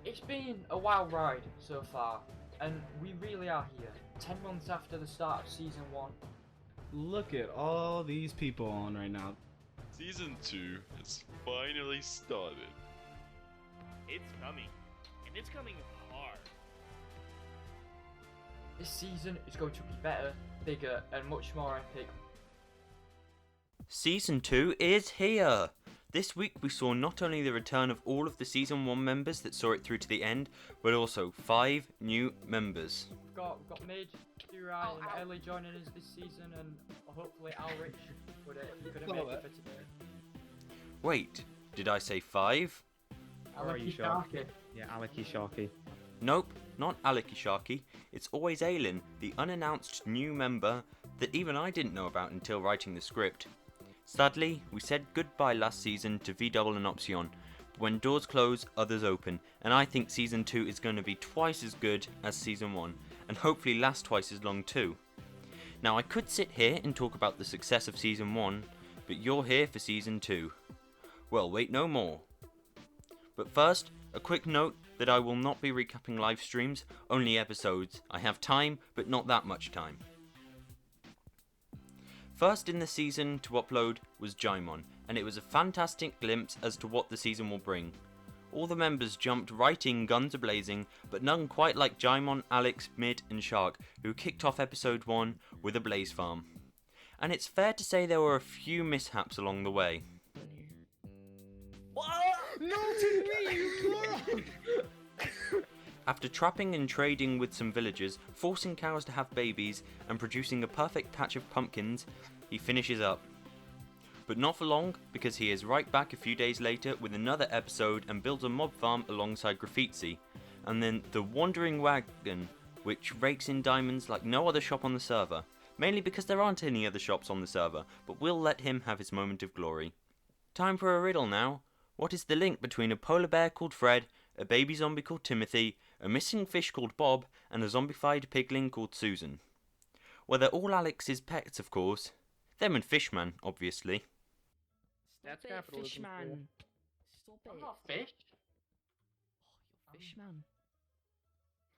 It's been a wild ride so far, and we really are here, 10 months after the start of Season 1. Look at all these people on right now. Season 2 has finally started. It's coming, and it's coming hard. This season is going to be better, bigger, and much more epic. Season 2 is here! This week we saw not only the return of all of the Season 1 members that saw it through to the end, but also 5 new members. We've got Mid, Kurai, and Ellie joining us this season, and hopefully Allrich, but he couldn't make it for today. Wait, did I say 5? Are you sure? Yeah, EllieXlaX. Nope, not EllieXlaX. It's always Aylin, the unannounced new member that even I didn't know about until writing the script. Sadly, we said goodbye last season to Vdubble and Opsceon. When doors close, others open, and I think Season 2 is going to be twice as good as Season 1, and hopefully last twice as long too. Now I could sit here and talk about the success of Season 1, but you're here for Season 2. Well, wait no more. But first, a quick note that I will not be recapping live streams, only episodes. I have time, but not that much time. First in the season to upload was Jaimon, and it was a fantastic glimpse as to what the season will bring. All the members jumped right in guns a-blazing, but none quite like Jaimon, Alex, Mid and Shark, who kicked off episode 1 with a blaze farm. And it's fair to say there were a few mishaps along the way. Not to me, you moron! After trapping and trading with some villagers, forcing cows to have babies, and producing a perfect patch of pumpkins, he finishes up. But not for long, because he is right back a few days later with another episode and builds a mob farm alongside Graffiti, and then the Wandering Wagon, which rakes in diamonds like no other shop on the server, mainly because there aren't any other shops on the server, but we'll let him have his moment of glory. Time for a riddle now. What is the link between a polar bear called Fred, a baby zombie called Timothy, a missing fish called Bob, and a zombified pigling called Susan? Well, they're all Alex's pets, of course. Them and Fishman, obviously. That's capitalism. Fishman. Stop it. I'm not fish. Oh, you're Fishman.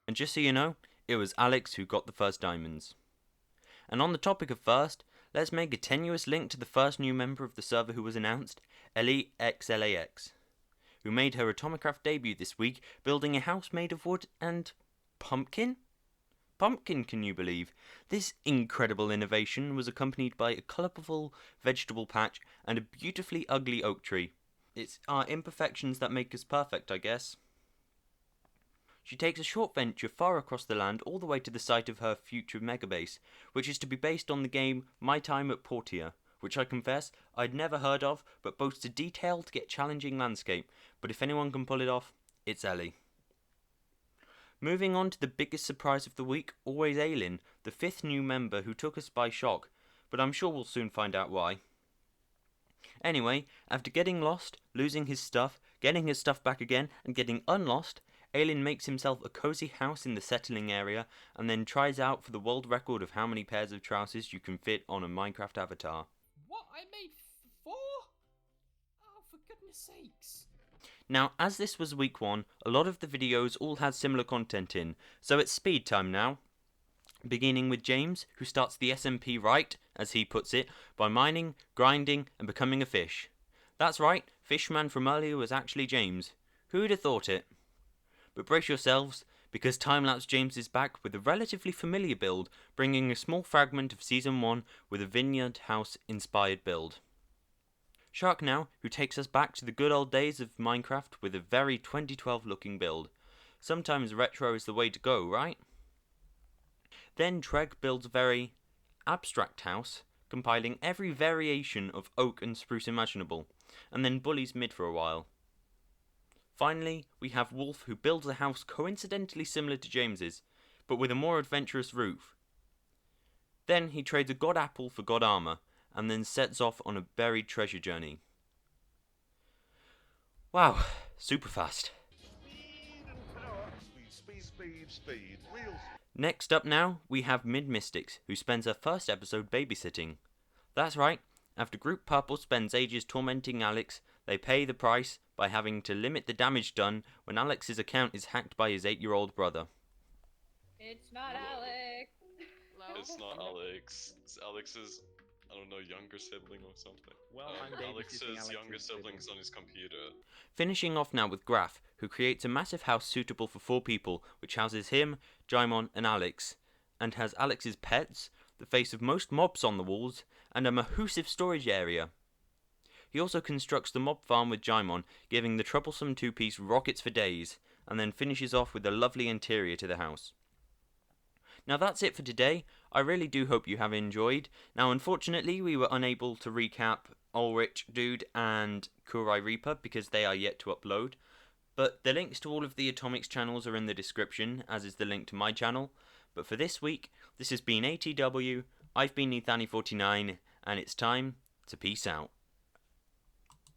And just so you know, it was Alex who got the first diamonds. And on the topic of first, let's make a tenuous link to the first new member of the server who was announced, EllieXlaX, who made her Atomicraft debut this week, building a house made of wood and pumpkin? Pumpkin, can you believe? This incredible innovation was accompanied by a colourful vegetable patch and a beautifully ugly oak tree. It's our imperfections that make us perfect, I guess. She takes a short venture far across the land all the way to the site of her future megabase, which is to be based on the game My Time at Portia, which I confess I'd never heard of, but boasts a detailed yet challenging landscape, but if anyone can pull it off, it's Ellie. Moving on to the biggest surprise of the week, always Aylin, the 5th new member who took us by shock, but I'm sure we'll soon find out why. Anyway, after getting lost, losing his stuff, getting his stuff back again, and getting unlost, Aylin makes himself a cozy house in the settling area, and then tries out for the world record of how many pairs of trousers you can fit on a Minecraft avatar. What? I made 4? Oh, for goodness sakes. Now, as this was week 1, a lot of the videos all had similar content in, so it's speed time now. Beginning with James, who starts the SMP right, as he puts it, by mining, grinding, and becoming a fish. That's right, Fishman from earlier was actually James. Who'd have thought it? But brace yourselves, because Timelapse James is back with a relatively familiar build, bringing a small fragment of Season 1 with a vineyard house inspired build. Shark now, who takes us back to the good old days of Minecraft with a very 2012 looking build. Sometimes retro is the way to go, right? Then Treg builds a very abstract house, compiling every variation of oak and spruce imaginable, and then bullies Mid for a while. Finally, we have Wolf, who builds a house coincidentally similar to James's, but with a more adventurous roof. Then he trades a god apple for god armor, and then sets off on a buried treasure journey. Wow, super fast. Speed. Real. Next up now, we have Midmysticx, who spends her first episode babysitting. That's right, after Group Purple spends ages tormenting Alex, They pay the price by having to limit the damage done when Alex's account is hacked by his 8-year-old brother. It's not Alex. It's not Alex. It's Alex's, I don't know, younger sibling or something. Well, I'm babysitting Alex's Alex's younger sibling. sibling's on his computer. Finishing off now with Graf, who creates a massive house suitable for 4 people, which houses him, Jaimon, and Alex, and has Alex's pets, the face of most mobs on the walls, and a mahoosive storage area. He also constructs the mob farm with Jaimon, giving the troublesome 2-piece rockets for days, and then finishes off with a lovely interior to the house. Now that's it for today. I really do hope you have enjoyed. Now unfortunately we were unable to recap Allrichdude and Kurai Reaper because they are yet to upload, but the links to all of the Atomics channels are in the description, as is the link to my channel. But for this week, this has been ATW, I've been Ethani49, and it's time to peace out.